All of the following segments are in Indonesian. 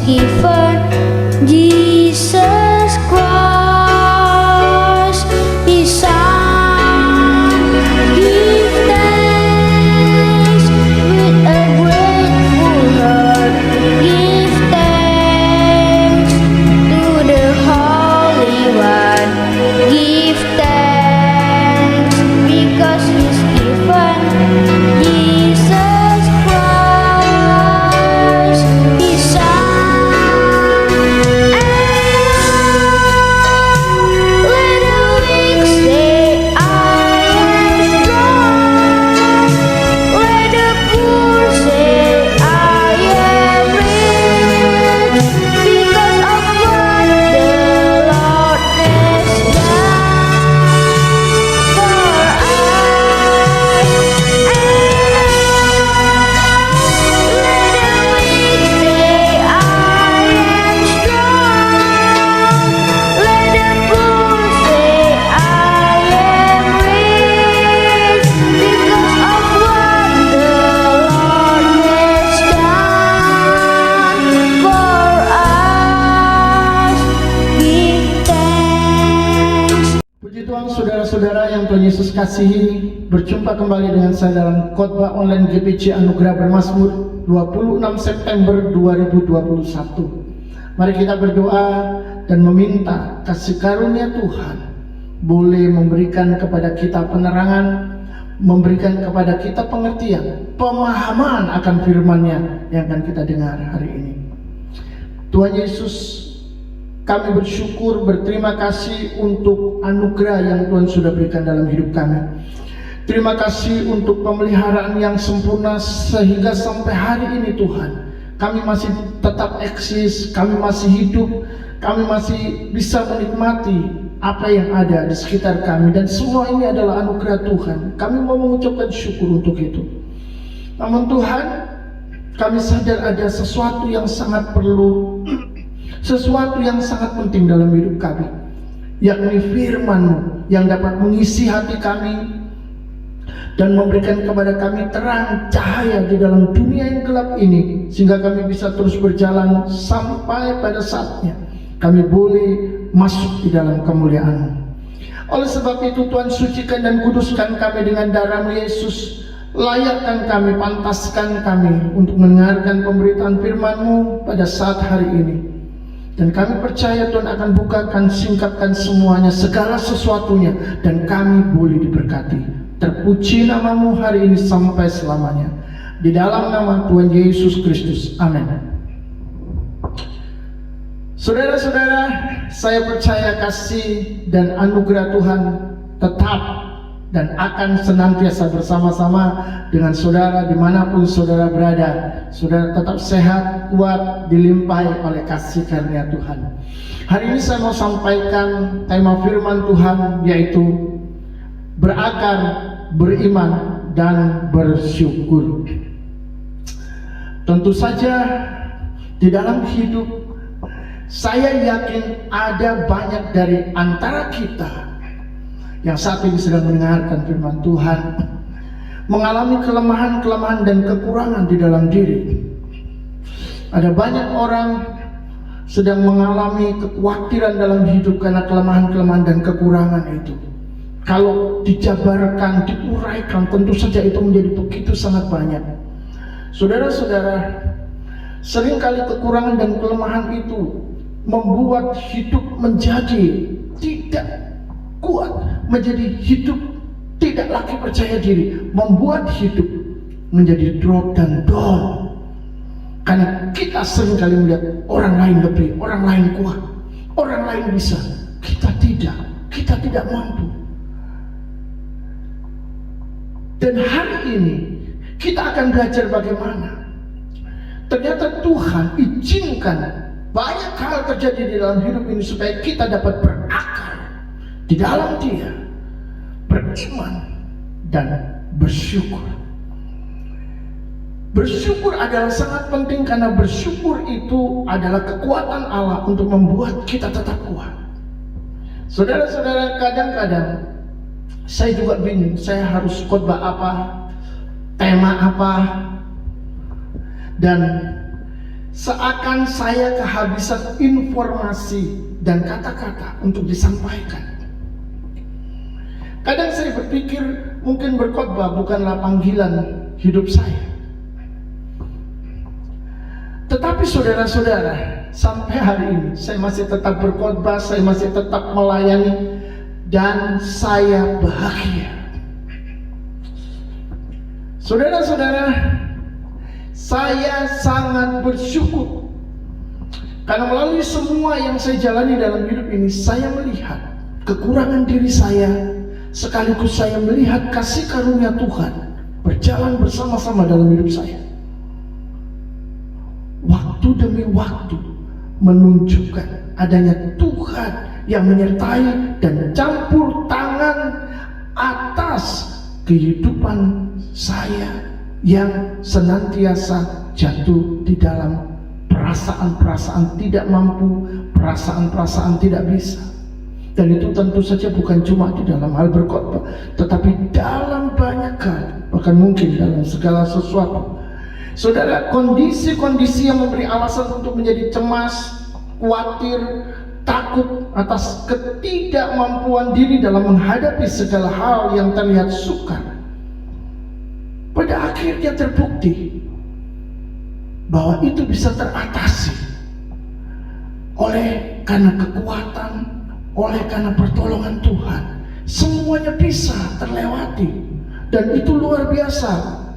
given, Jesus Christ, His Son. Give thanks with a grateful heart. Give thanks to the Holy One. Give thanks because He's given, Jesus Christ, His Son. And let the weak say, I am strong. Let the poor say, I am rich, because of what the Lord has done for us. Puji Tuhan, saudara-saudara yang Tuhan Yesus kasihi, berjumpa kembali dengan saya dalam khotbah online GPC Anugerah Bermazmur 26 September 2021. Mari kita berdoa dan meminta kasih karunia Tuhan boleh memberikan kepada kita penerangan, memberikan kepada kita pengertian, pemahaman akan firman-Nya yang akan kita dengar hari ini. Tuhan Yesus, kami bersyukur, berterima kasih untuk anugerah yang Tuhan sudah berikan dalam hidup kami. Terima kasih untuk pemeliharaan yang sempurna sehingga sampai hari ini Tuhan, kami masih tetap eksis, kami masih hidup, kami masih bisa menikmati apa yang ada di sekitar kami, dan semua ini adalah anugerah Tuhan. Kami mau mengucapkan syukur untuk itu. Namun Tuhan, kami sadar ada sesuatu yang sangat perlu, sesuatu yang sangat penting dalam hidup kami, yakni firman-Mu yang dapat mengisi hati kami dan memberikan kepada kami terang cahaya di dalam dunia yang gelap ini, sehingga kami bisa terus berjalan sampai pada saatnya kami boleh masuk di dalam kemuliaan-Mu. Oleh sebab itu Tuhan, sucikan dan kuduskan kami dengan darah-Mu Yesus. Layakkan kami, pantaskan kami untuk mendengarkan pemberitaan firman-Mu pada saat hari ini. Dan kami percaya Tuhan akan bukakan, singkapkan semuanya, segala sesuatunya, dan kami boleh diberkati. Terpuji nama-Mu hari ini sampai selamanya. Di dalam nama Tuhan Yesus Kristus. Amin. Saudara-saudara, saya percaya kasih dan anugerah Tuhan tetap dan akan senantiasa bersama-sama dengan saudara dimanapun saudara berada. Saudara tetap sehat, kuat, dilimpahi oleh kasih karunia Tuhan. Hari ini saya mau sampaikan tema firman Tuhan, yaitu berakar, beriman, dan bersyukur. Tentu saja di dalam hidup, saya yakin ada banyak dari antara kita yang saat ini sedang mendengarkan firman Tuhan mengalami kelemahan-kelemahan dan kekurangan di dalam diri. Ada banyak orang sedang mengalami kekhawatiran dalam hidup karena kelemahan-kelemahan dan kekurangan itu. Kalau dijabarkan, diuraikan, tentu saja itu menjadi begitu sangat banyak. Saudara-saudara, seringkali kekurangan dan kelemahan itu membuat hidup menjadi tidak kuat, menjadi hidup tidak lagi percaya diri, membuat hidup menjadi drop dan down. Karena kita seringkali melihat orang lain lebih, orang lain kuat, orang lain bisa, kita tidak mampu. Dan hari ini kita akan belajar bagaimana ternyata Tuhan izinkan banyak hal terjadi di dalam hidup ini supaya kita dapat berakar di dalam Dia, beriman dan bersyukur. Bersyukur adalah sangat penting karena bersyukur itu adalah kekuatan Allah untuk membuat kita tetap kuat. Saudara-saudara, kadang-kadang saya juga bingung, saya harus khotbah apa, tema apa. Dan seakan saya kehabisan informasi dan kata-kata untuk disampaikan. Kadang saya berpikir mungkin berkhotbah bukanlah panggilan hidup saya. Tetapi saudara-saudara, sampai hari ini saya masih tetap berkhotbah, saya masih tetap melayani, dan saya bahagia. Saudara-saudara, saya sangat bersyukur karena melalui semua yang saya jalani dalam hidup ini, saya melihat kekurangan diri saya, sekaligus saya melihat kasih karunia Tuhan berjalan bersama-sama dalam hidup saya. Waktu demi waktu menunjukkan adanya Tuhan yang menyertai dan campur tangan atas kehidupan saya yang senantiasa jatuh di dalam perasaan-perasaan tidak mampu, perasaan-perasaan tidak bisa. Dan itu tentu saja bukan cuma di dalam hal berkhotbah, tetapi dalam banyak hal, bahkan mungkin dalam segala sesuatu. Saudara, kondisi-kondisi yang memberi alasan untuk menjadi cemas, khawatir, takut atas ketidakmampuan diri dalam menghadapi segala hal yang terlihat sukar, pada akhirnya terbukti bahwa itu bisa teratasi oleh karena kekuatan, oleh karena pertolongan Tuhan. Semuanya bisa terlewati, dan itu luar biasa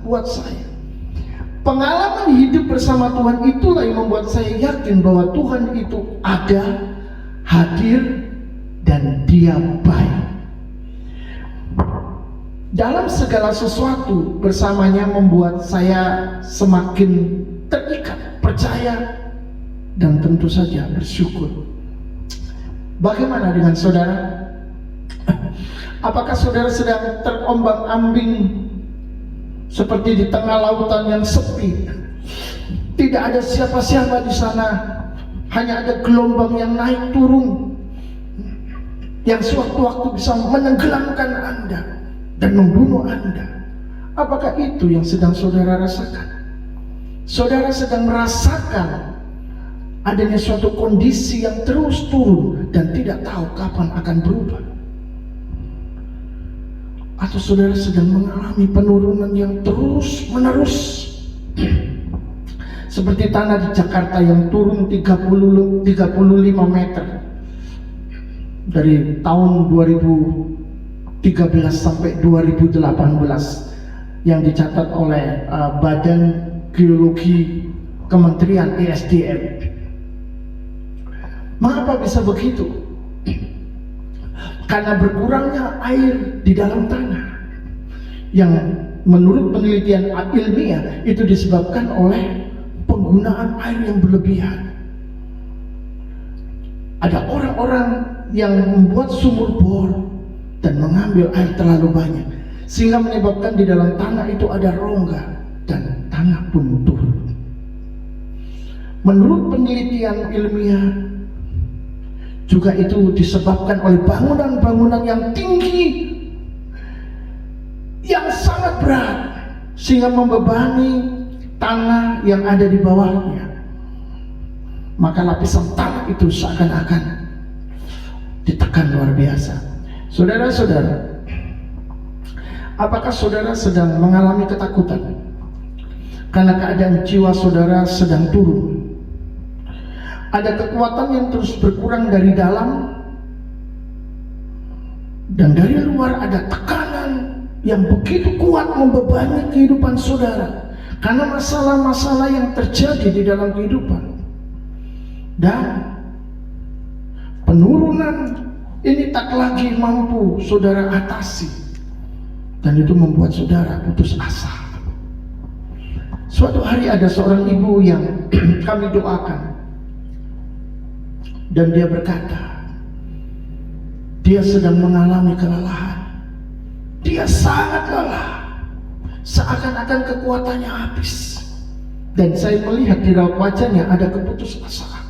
buat saya. Pengalaman hidup bersama Tuhan itulah yang membuat saya yakin bahwa Tuhan itu ada, hadir, dan Dia baik. Dalam segala sesuatu bersamanya membuat saya semakin terikat, percaya, dan tentu saja bersyukur. Bagaimana dengan saudara? Apakah saudara sedang terombang-ambing seperti di tengah lautan yang sepi? Tidak ada siapa-siapa di sana, hanya ada gelombang yang naik turun, yang sewaktu-waktu bisa menenggelamkan Anda dan membunuh Anda. Apakah itu yang sedang saudara rasakan? Saudara sedang merasakan adanya suatu kondisi yang terus turun dan tidak tahu kapan akan berubah? Atau saudara sedang mengalami penurunan yang terus menerus, seperti tanah di Jakarta yang turun 35 meter dari tahun 2013 sampai 2018 yang dicatat oleh Badan Geologi Kementerian ESDM. Mengapa bisa begitu? Karena berkurangnya air di dalam tanah, yang menurut penelitian ilmiah itu disebabkan oleh penggunaan air yang berlebihan. Ada orang-orang yang membuat sumur bor dan mengambil air terlalu banyak, sehingga menyebabkan di dalam tanah itu ada rongga dan tanah pun turun. Menurut penelitian ilmiah juga itu disebabkan oleh bangunan-bangunan yang tinggi, yang sangat berat, sehingga membebani tanah yang ada di bawahnya. Maka lapisan tanah itu seakan-akan ditekan luar biasa. Saudara-saudara, apakah saudara sedang mengalami ketakutan karena keadaan jiwa saudara sedang turun? Ada kekuatan yang terus berkurang dari dalam, dan dari luar ada tekanan yang begitu kuat membebani kehidupan saudara karena masalah-masalah yang terjadi di dalam kehidupan. Dan penurunan ini tak lagi mampu saudara atasi, dan itu membuat saudara putus asa. Suatu hari ada seorang ibu yang kami doakan, dan dia berkata, dia sedang mengalami kelelahan. Dia sangat lelah, seakan-akan kekuatannya habis. Dan saya melihat di raut wajahnya ada keputusasaan,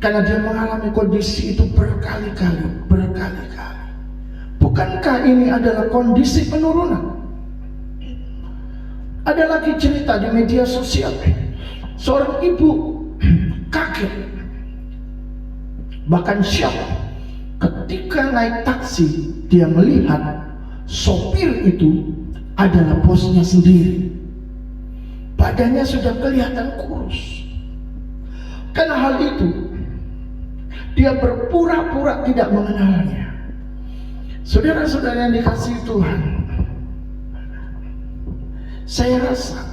karena dia mengalami kondisi itu berkali-kali. Bukankah ini adalah kondisi penurunan? Ada lagi cerita di media sosial, Seorang ibu kaget, bahkan syok ketika naik taksi. Dia melihat sopir itu adalah bosnya sendiri. Badannya sudah kelihatan kurus. Karena hal itu, dia berpura-pura tidak mengenalnya. Saudara-saudara yang dikasihi Tuhan, saya rasa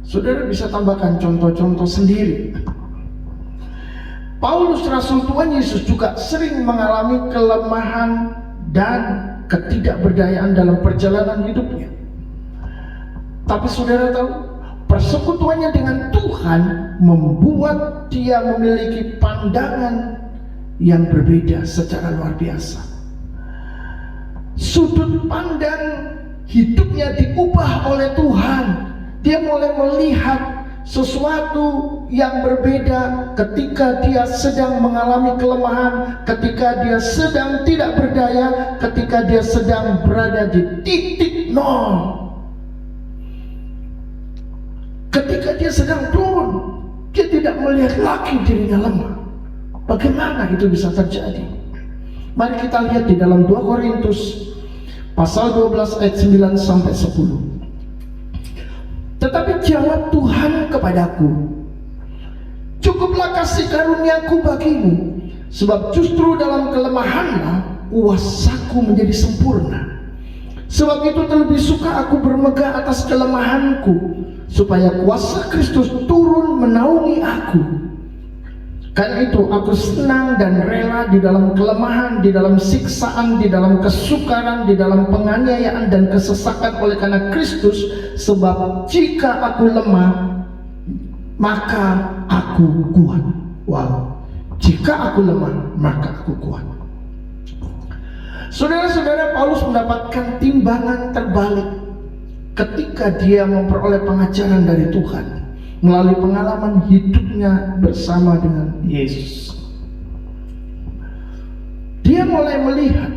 saudara bisa tambahkan contoh-contoh sendiri. Paulus Rasul Tuhan Yesus juga sering mengalami kelemahan dan ketidakberdayaan dalam perjalanan hidupnya. Tapi saudara tahu, persekutuannya dengan Tuhan membuat dia memiliki pandangan yang berbeda secara luar biasa. Sudut pandang hidupnya diubah oleh Tuhan. Dia mulai melihat sesuatu yang berbeda ketika dia sedang mengalami kelemahan, ketika dia sedang tidak berdaya, ketika dia sedang berada di titik nol. Ketika dia sedang turun, dia tidak melihat lagi dirinya lemah. Bagaimana itu bisa terjadi? Mari kita lihat di dalam 2 Korintus pasal 12 ayat 9 sampai 10. Tetapi jawab Tuhan kepadaku, cukuplah kasih karuniaku bagimu, sebab justru dalam kelemahanlah kuasaku menjadi sempurna. Sebab itu terlebih suka aku bermegah atas kelemahanku, supaya kuasa Kristus turun menaungi aku. Karena itu aku senang dan rela di dalam kelemahan, di dalam siksaan, di dalam kesukaran, di dalam penganiayaan dan kesesakan oleh karena Kristus. Sebab jika aku lemah, maka aku kuat. Wow, jika aku lemah, maka aku kuat. Saudara-saudara, Paulus mendapatkan timbangan terbalik ketika dia memperoleh pengajaran dari Tuhan melalui pengalaman hidupnya bersama dengan Yesus. Dia mulai melihat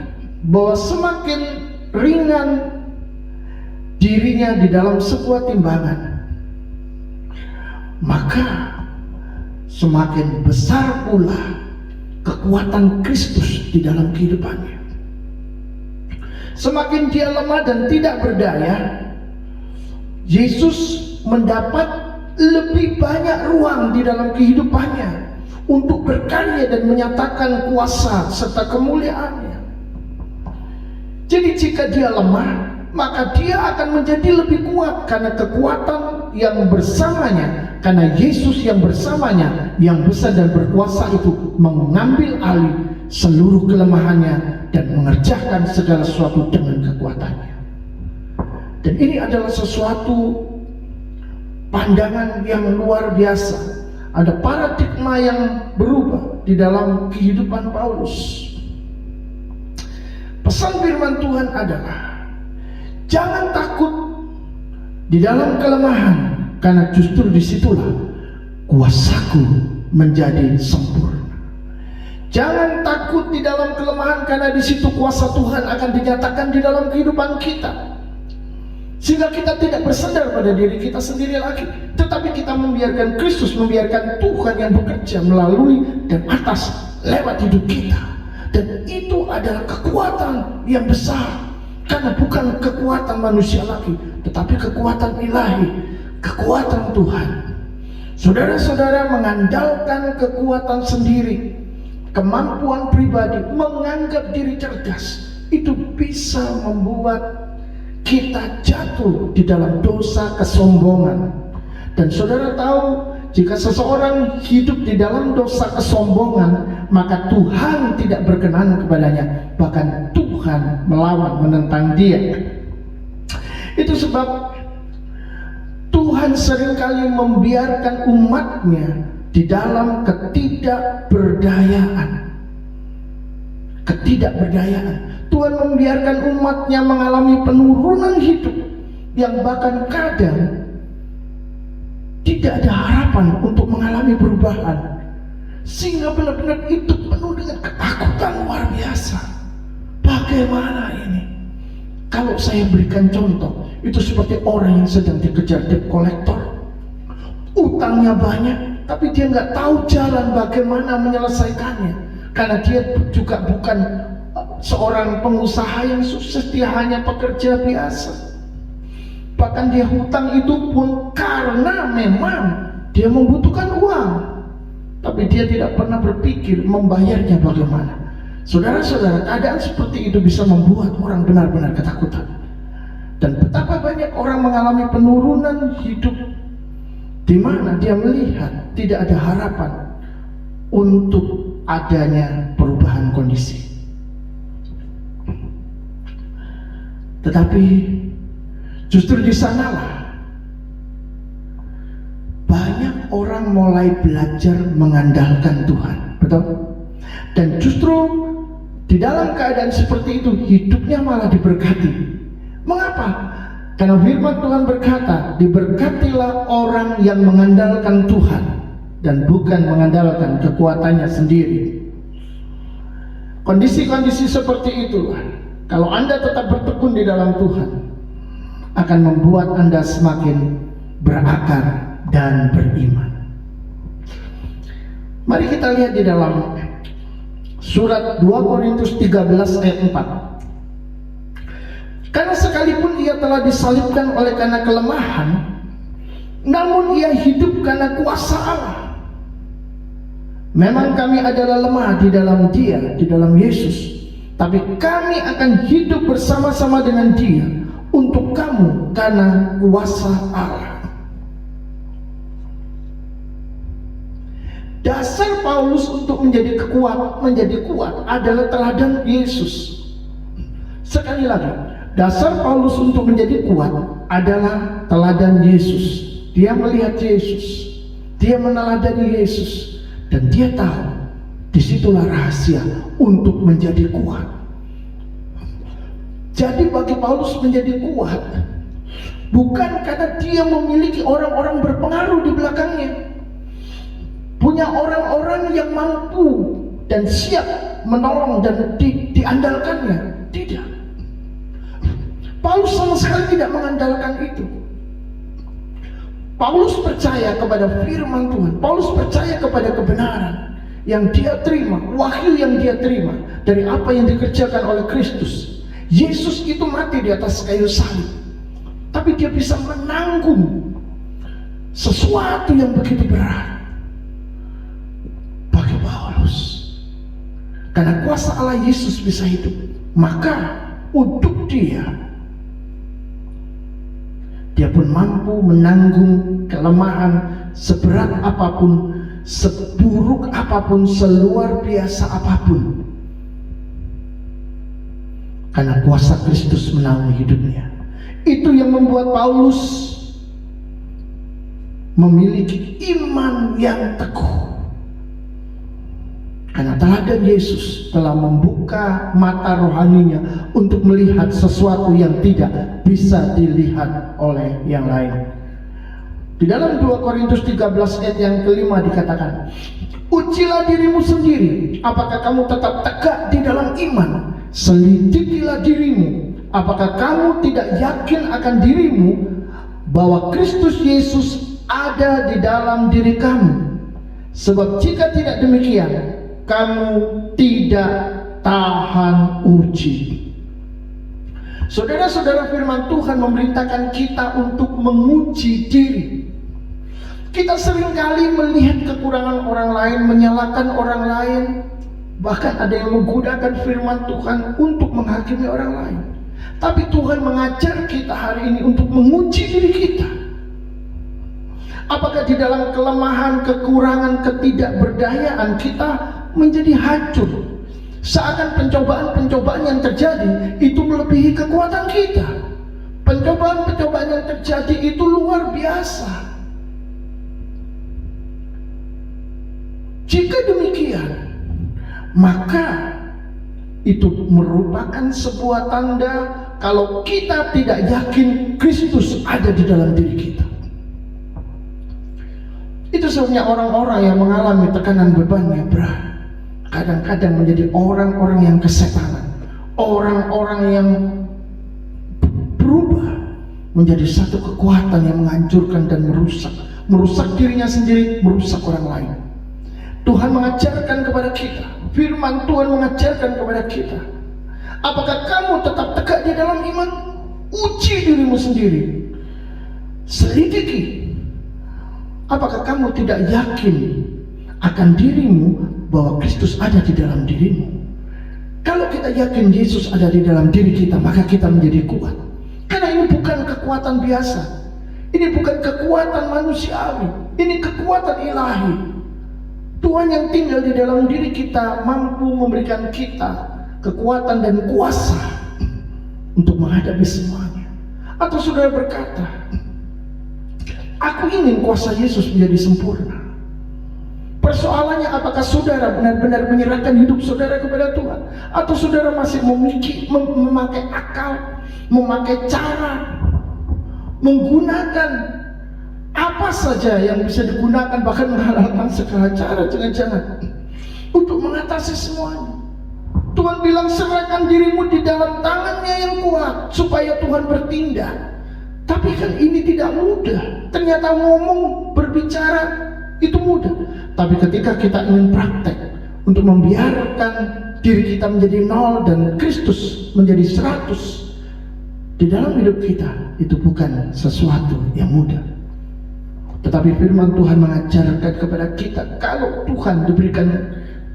bahwa semakin ringan dirinya di dalam sebuah timbangan, maka semakin besar pula kekuatan Kristus di dalam kehidupannya. Semakin dia lemah dan tidak berdaya, Yesus mendapat lebih banyak ruang di dalam kehidupannya untuk berkarya dan menyatakan kuasa serta kemuliaannya. Jadi jika dia lemah, maka dia akan menjadi lebih kuat karena kekuatan yang bersamanya, karena Yesus yang bersamanya yang besar dan berkuasa itu mengambil alih seluruh kelemahannya dan mengerjakan segala sesuatu dengan kekuatannya. Dan ini adalah sesuatu pandangan yang luar biasa. Ada paradigma yang berubah di dalam kehidupan Paulus. Pesan firman Tuhan adalah, jangan takut di dalam kelemahan, karena justru disitulah kuasaku menjadi sempurna. Jangan takut di dalam kelemahan, karena di situ kuasa Tuhan akan dinyatakan di dalam kehidupan kita. Sehingga kita tidak bersandar pada diri kita sendiri lagi, tetapi kita membiarkan Kristus, membiarkan Tuhan yang bekerja melalui dan atas lewat hidup kita. Dan itu adalah kekuatan yang besar, karena bukan kekuatan manusia lagi, tetapi kekuatan ilahi, kekuatan Tuhan. Saudara-saudara, mengandalkan kekuatan sendiri, kemampuan pribadi, menganggap diri cerdas, itu bisa membuat kita jatuh di dalam dosa kesombongan. Dan saudara tahu, jika seseorang hidup di dalam dosa kesombongan, maka Tuhan tidak berkenan kepadanya, bahkan Tuhan melawan, menentang dia. Itu sebab Tuhan seringkali membiarkan umatnya di dalam ketidakberdayaan. Tuhan membiarkan umatnya mengalami penurunan hidup yang bahkan kadang tidak ada harapan untuk mengalami perubahan, sehingga benar-benar itu penuh dengan ketakutan luar biasa. Bagaimana ini? Kalau saya berikan contoh, itu seperti orang yang sedang dikejar debt collector. utangnya banyak, tapi dia nggak tahu jalan bagaimana menyelesaikannya. Karena dia juga bukan seorang pengusaha yang sukses, dia hanya pekerja biasa. Bahkan dia hutang itu pun karena memang dia membutuhkan uang, tapi dia tidak pernah berpikir membayarnya bagaimana. Saudara-saudara, keadaan seperti itu bisa membuat orang benar-benar ketakutan. Dan betapa banyak orang mengalami penurunan hidup di mana dia melihat tidak ada harapan untuk adanya perubahan kondisi. Tetapi justru di sanalah banyak orang mulai belajar mengandalkan Tuhan, betul? Dan justru di dalam keadaan seperti itu hidupnya malah diberkati. Mengapa? Karena firman Tuhan berkata, diberkatilah orang yang mengandalkan Tuhan dan bukan mengandalkan kekuatannya sendiri. Kondisi-kondisi seperti itulah, kalau Anda tetap bertekun di dalam Tuhan, akan membuat Anda semakin berakar dan beriman. Mari kita lihat di dalam surat 2 Korintus 13 ayat 4. Karena sekalipun ia telah disalibkan oleh karena kelemahan, namun ia hidup karena kuasa Allah. Memang kami adalah lemah di dalam Dia, di dalam Yesus, tapi kami akan hidup bersama-sama dengan Dia untuk kamu karena kuasa Allah. Dasar Paulus untuk menjadi kuat adalah teladan Yesus. Sekali lagi, dasar Paulus untuk menjadi kuat adalah teladan Yesus. Dia melihat Yesus, dia meneladani Yesus, dan dia tahu disitulah rahasia untuk menjadi kuat. Jadi bagi Paulus menjadi kuat bukan karena dia memiliki orang-orang berpengaruh di belakangnya, punya orang-orang yang mampu dan siap menolong dan diandalkannya. Tidak. Paulus sama sekali tidak mengandalkan itu. Paulus percaya kepada firman Tuhan. Paulus percaya kepada kebenaran yang dia terima, wahyu yang dia terima dari apa yang dikerjakan oleh Kristus. Yesus itu mati di atas kayu salib, tapi dia bisa menanggung sesuatu yang begitu berat bagi Paulus. Karena kuasa Allah Yesus bisa hidup, maka untuk dia pun mampu menanggung kelemahan seberat apapun, seburuk apapun, seluar biasa apapun, karena kuasa Kristus menaungi hidupnya. Itu yang membuat Paulus memiliki iman yang teguh, karena teladan Yesus telah membuka mata rohaninya untuk melihat sesuatu yang tidak bisa dilihat oleh yang lain. Di dalam 2 Korintus 13 ayat yang kelima dikatakan, ujilah dirimu sendiri, apakah kamu tetap tegak di dalam iman? Selidikilah dirimu, apakah kamu tidak yakin akan dirimu bahwa Kristus Yesus ada di dalam diri kamu? Sebab jika tidak demikian, kamu tidak tahan uji. Saudara-saudara, firman Tuhan memerintahkan kita untuk menguji diri. Kita seringkali melihat kekurangan orang lain, menyalahkan orang lain, bahkan ada yang menggunakan firman Tuhan untuk menghakimi orang lain. Tapi Tuhan mengajar kita hari ini untuk menguji diri kita. Apakah di dalam kelemahan, kekurangan, ketidakberdayaan kita menjadi hancur, seakan pencobaan-pencobaan yang terjadi itu melebihi kekuatan kita. Pencobaan-pencobaan yang terjadi itu luar biasa. Jika demikian, maka itu merupakan sebuah tanda kalau kita tidak yakin Kristus ada di dalam diri kita. Itu sebabnya orang-orang yang mengalami tekanan beban yang berat kadang-kadang menjadi orang-orang yang kesetanan, orang-orang yang berubah menjadi satu kekuatan yang menghancurkan dan merusak merusak dirinya sendiri, merusak orang lain. Tuhan mengajarkan kepada kita, firman Tuhan mengajarkan kepada kita, apakah kamu tetap tegak di dalam iman? Uji dirimu sendiri, selidiki, apakah kamu tidak yakin akan dirimu bahwa Kristus ada di dalam dirimu? Kalau kita yakin Yesus ada di dalam diri kita, maka kita menjadi kuat. Karena ini bukan kekuatan biasa, ini bukan kekuatan manusiawi, ini kekuatan ilahi. Tuhan yang tinggal di dalam diri kita mampu memberikan kita kekuatan dan kuasa untuk menghadapi semuanya. Atau saudara berkata, aku ingin kuasa Yesus menjadi sempurna. Persoalannya, apakah saudara benar-benar menyerahkan hidup saudara kepada Tuhan, atau saudara masih memakai akal, memakai cara, menggunakan apa saja yang bisa digunakan, bahkan menghalalkan segala cara, jangan-jangan untuk mengatasi semuanya. Tuhan bilang, serahkan dirimu di dalam tangannya yang kuat supaya Tuhan bertindak. Tapi kan ini tidak mudah. Ternyata ngomong, berbicara itu mudah, tapi ketika kita ingin praktek untuk membiarkan diri kita menjadi 0 dan Kristus menjadi 100 di dalam hidup kita, itu bukan sesuatu yang mudah. Tetapi firman Tuhan mengajarkan kepada kita, kalau Tuhan diberikan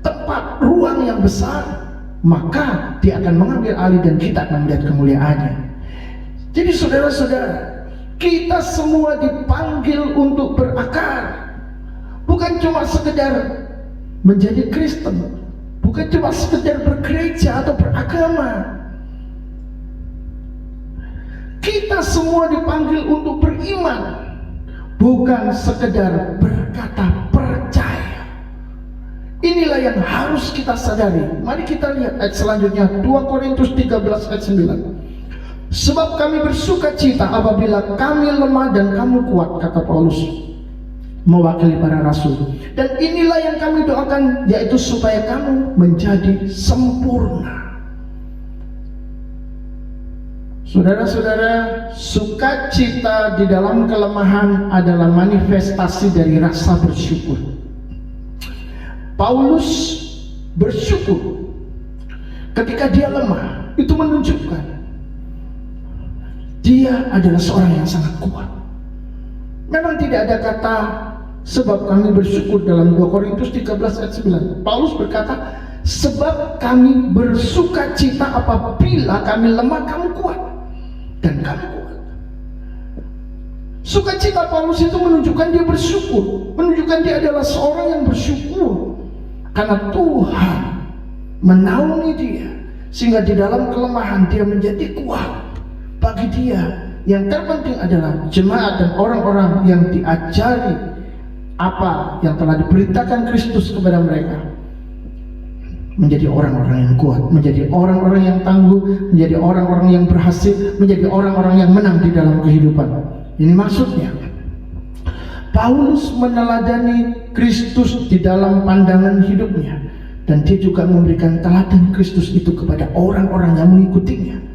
tempat, ruang yang besar, maka Dia akan mengambil alih dan kita akan melihat kemuliaannya. Jadi saudara-saudara, kita semua dipanggil untuk berakar. Bukan cuma sekedar menjadi Kristen, bukan cuma sekedar bergereja atau beragama. Kita semua dipanggil untuk beriman, bukan sekedar berkata percaya. Inilah yang harus kita sadari. Mari kita lihat ayat selanjutnya, 2 Korintus 13 ayat 9. Sebab kami bersuka cita apabila kami lemah dan kamu kuat, kata Paulus mewakili para rasul. Dan inilah yang kami doakan, yaitu supaya kamu menjadi sempurna. Saudara-saudara, sukacita di dalam kelemahan adalah manifestasi dari rasa bersyukur. Paulus bersyukur ketika dia lemah. Itu menunjukkan dia adalah seorang yang sangat kuat. Memang tidak ada kata sebab kami bersyukur dalam 2 Korintus 13 ayat 9. Paulus berkata, sebab kami bersuka cita apabila kami lemah, kamu kuat. Dan kamu kuat. Sukacita Paulus itu menunjukkan dia bersyukur, menunjukkan dia adalah seorang yang bersyukur karena Tuhan menaungi dia, sehingga di dalam kelemahan dia menjadi kuat. Bagi dia, yang terpenting adalah jemaat dan orang-orang yang diajari apa yang telah diberitakan Kristus kepada mereka, menjadi orang-orang yang kuat, menjadi orang-orang yang tangguh, menjadi orang-orang yang berhasil, menjadi orang-orang yang menang di dalam kehidupan. Ini maksudnya Paulus meneladani Kristus di dalam pandangan hidupnya, dan dia juga memberikan teladan Kristus itu kepada orang-orang yang mengikutinya.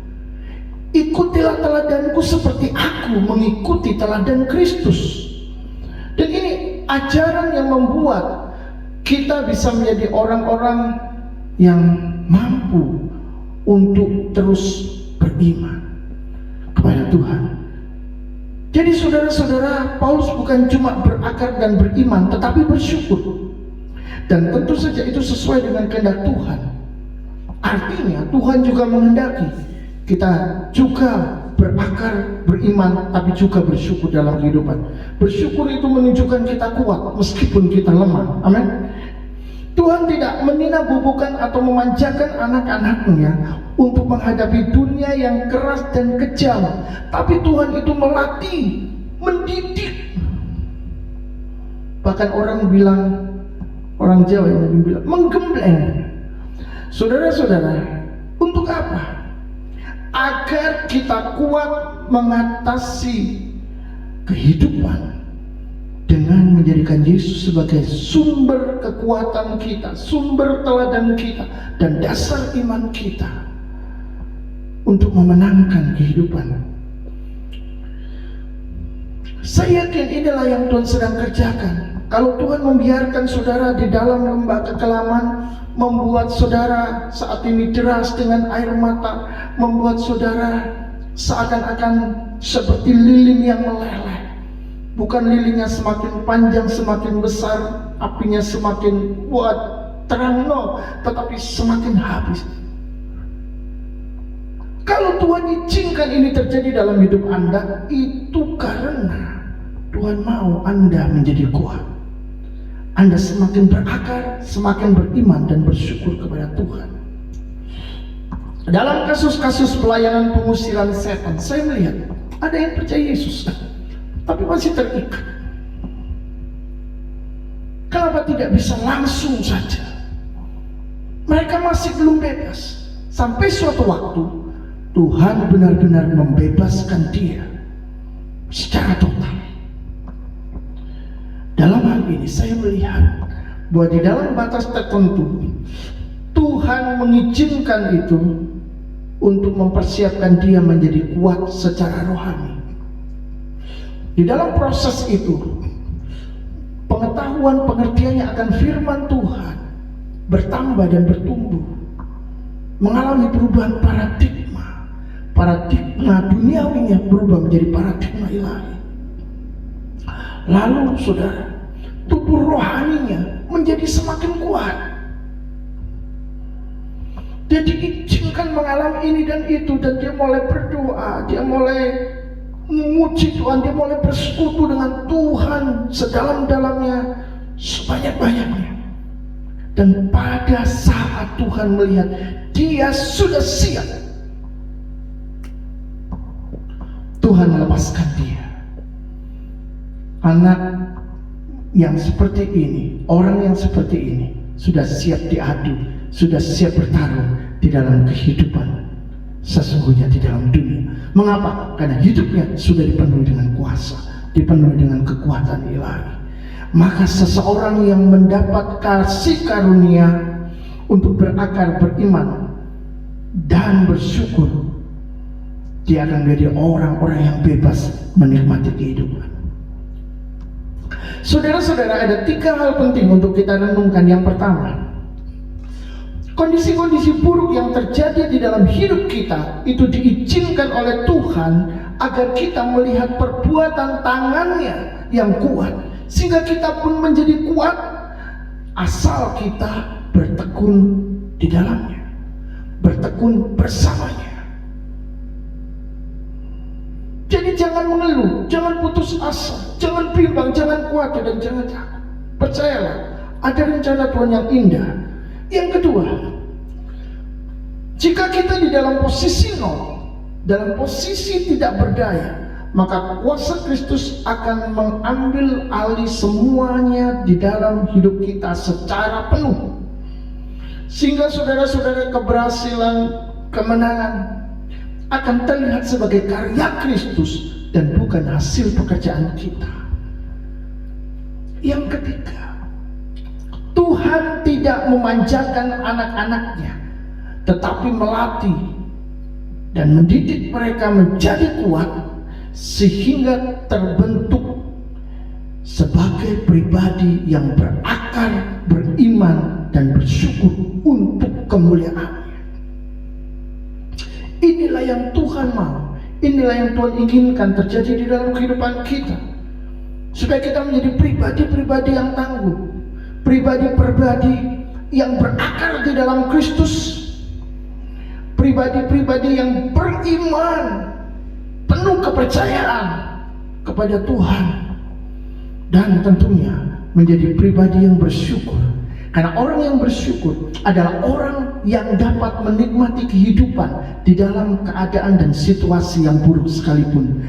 Ikutilah teladanku seperti aku mengikuti teladan Kristus. Dan ini ajaran yang membuat kita bisa menjadi orang-orang yang mampu untuk terus beriman kepada Tuhan. Jadi saudara-saudara, Paulus bukan cuma berakar dan beriman, tetapi bersyukur. Dan tentu saja itu sesuai dengan kehendak Tuhan. Artinya Tuhan juga menghendaki kita juga berakar, beriman, tapi juga bersyukur dalam kehidupan. Bersyukur itu menunjukkan kita kuat meskipun kita lemah. Amin. Tuhan tidak meninabubukan atau memanjakan anak-anaknya untuk menghadapi dunia yang keras dan kejam, tapi Tuhan itu melatih, mendidik. Bahkan orang bilang, orang Jawa yang bilang menggembleng. Saudara-saudara, untuk apa? Agar kita kuat mengatasi kehidupan dengan menjadikan Yesus sebagai sumber kekuatan kita, sumber teladan kita, dan dasar iman kita untuk memenangkan kehidupan. Saya yakin inilah yang Tuhan sedang kerjakan. Kalau Tuhan membiarkan saudara di dalam lembah kekelaman, membuat saudara saat ini deras dengan air mata, membuat saudara seakan-akan seperti lilin yang meleleh. Bukan lilinnya semakin panjang, semakin besar, apinya semakin kuat, terang, no, tetapi semakin habis. Kalau Tuhan izinkan ini terjadi dalam hidup Anda, itu karena Tuhan mau Anda menjadi kuat. Anda semakin berakar, semakin beriman dan bersyukur kepada Tuhan. Dalam kasus-kasus pelayanan pengusiran setan, saya melihat ada yang percaya Yesus, tapi masih terikat. Kenapa tidak bisa langsung saja? Mereka masih belum bebas. Sampai suatu waktu Tuhan benar-benar membebaskan dia secara total. Dalam hal ini saya melihat bahwa di dalam batas tertentu Tuhan mengizinkan itu untuk mempersiapkan dia menjadi kuat secara rohani. Di dalam proses itu, pengetahuan pengertiannya akan firman Tuhan bertambah dan bertumbuh, mengalami perubahan paradigma duniawinya berubah menjadi paradigma ilahi. Lalu saudara, tubuh rohaninya menjadi semakin kuat. Dia diizinkan mengalami ini dan itu, dan dia mulai berdoa, dia mulai memuji Tuhan, dia mulai bersekutu dengan Tuhan sedalam-dalamnya, sebanyak-banyaknya. Dan pada saat Tuhan melihat dia sudah siap, Tuhan melepaskan dia. Anak yang seperti ini, orang yang seperti ini sudah siap diadu, sudah siap bertarung di dalam kehidupan sesungguhnya di dalam dunia. Mengapa? Karena hidupnya sudah dipenuhi dengan kuasa, dipenuhi dengan kekuatan ilahi. Maka seseorang yang mendapat kasih karunia untuk berakar, beriman dan bersyukur, dia akan menjadi orang-orang yang bebas menikmati kehidupan. Saudara-saudara, ada 3 hal penting untuk kita renungkan. Yang pertama, kondisi-kondisi buruk yang terjadi di dalam hidup kita itu diizinkan oleh Tuhan agar kita melihat perbuatan tangannya yang kuat, sehingga kita pun menjadi kuat asal kita bertekun di dalamnya, bertekun bersamanya. Jadi jangan mengeluh, jangan putus asa, jangan bimbang, jangan khawatir, dan jangan takut. Percayalah, ada rencana Tuhan yang indah. Yang kedua, jika kita di dalam posisi nol, dalam posisi tidak berdaya, maka kuasa Kristus akan mengambil alih semuanya di dalam hidup kita secara penuh. Sehingga saudara-saudara, keberhasilan, kemenangan akan terlihat sebagai karya Kristus dan bukan hasil pekerjaan kita. Yang ketiga, Tuhan tidak memanjakan anak-anaknya, tetapi melatih dan mendidik mereka menjadi kuat sehingga terbentuk sebagai pribadi yang berakar, beriman, dan bersyukur untuk kemuliaan. Inilah yang Tuhan mau, inilah yang Tuhan inginkan terjadi di dalam kehidupan kita, supaya kita menjadi pribadi-pribadi yang tangguh, pribadi-pribadi yang berakar di dalam Kristus, pribadi-pribadi yang beriman, penuh kepercayaan kepada Tuhan, dan tentunya menjadi pribadi yang bersyukur. Karena orang yang bersyukur adalah orang yang dapat menikmati kehidupan di dalam keadaan dan situasi yang buruk sekalipun.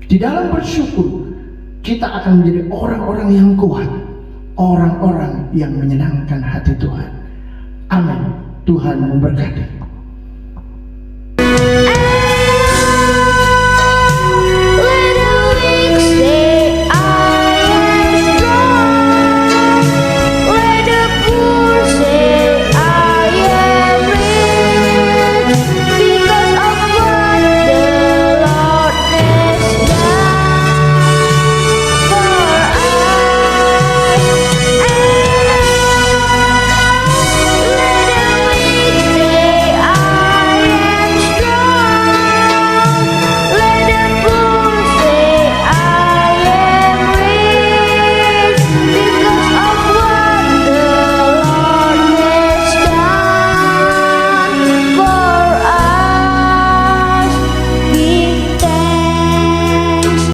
Di dalam bersyukur, kita akan menjadi orang-orang yang kuat, orang-orang yang menyenangkan hati Tuhan. Amin. Tuhan memberkati.